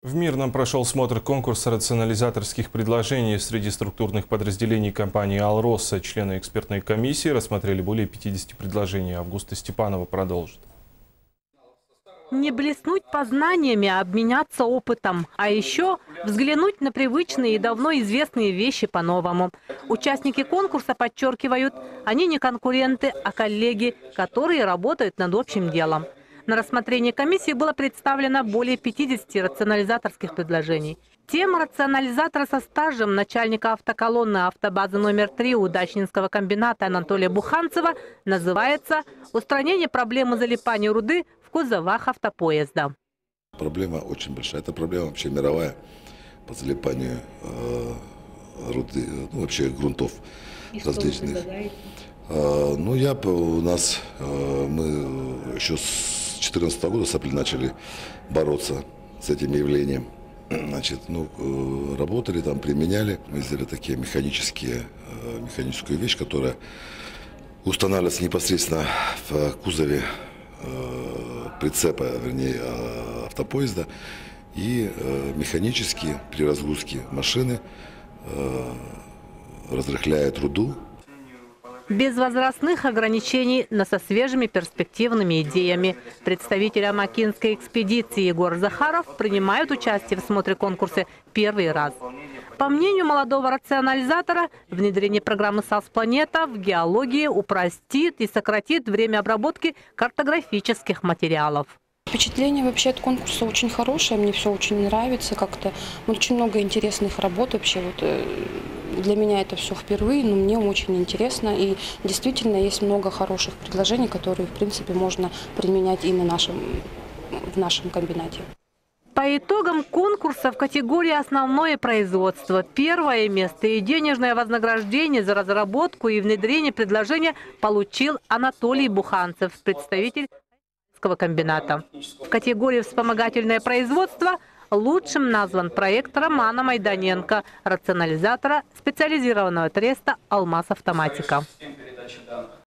В Мирном прошел смотр конкурса рационализаторских предложений среди структурных подразделений компании «Алроса». Члены экспертной комиссии рассмотрели более 50 предложений. Августа Степанова продолжит. Не блеснуть познаниями, а обменяться опытом. А еще взглянуть на привычные и давно известные вещи по-новому. Участники конкурса подчеркивают, они не конкуренты, а коллеги, которые работают над общим делом. На рассмотрение комиссии было представлено более 50 рационализаторских предложений. Тема рационализатора со стажем начальника автоколонны автобазы номер 3 Удачнинского комбината Анатолия Буханцева называется «Устранение проблемы залипания руды в кузовах автопоезда». Проблема очень большая. Это проблема вообще мировая по залипанию руды, вообще грунтов различных. Мы еще с 2014 года с апреля начали бороться с этим явлением. Работали там, применяли. Мы сделали такие механическую вещь, которая устанавливается непосредственно в кузове прицепа, вернее, автопоезда, и механически при разгрузке машины разрыхляет руду. Без возрастных ограничений, но со свежими перспективными идеями. Представители амакинской экспедиции Егор Захаров принимают участие в смотре конкурса первый раз. По мнению молодого рационализатора, внедрение программы САС-Планета в геологии упростит и сократит время обработки картографических материалов. Впечатление вообще от конкурса очень хорошее, мне все очень нравится как-то. Очень много интересных работ вообще. Для меня это все впервые, но мне очень интересно. И действительно есть много хороших предложений, которые, в принципе, можно применять и в нашем комбинате. По итогам конкурса в категории «Основное производство» первое место и денежное вознаграждение за разработку и внедрение предложения получил Анатолий Буханцев, представитель комбината. В категории «Вспомогательное производство» лучшим назван проект Романа Майданенко, рационализатора специализированного треста «Алмаз Автоматика».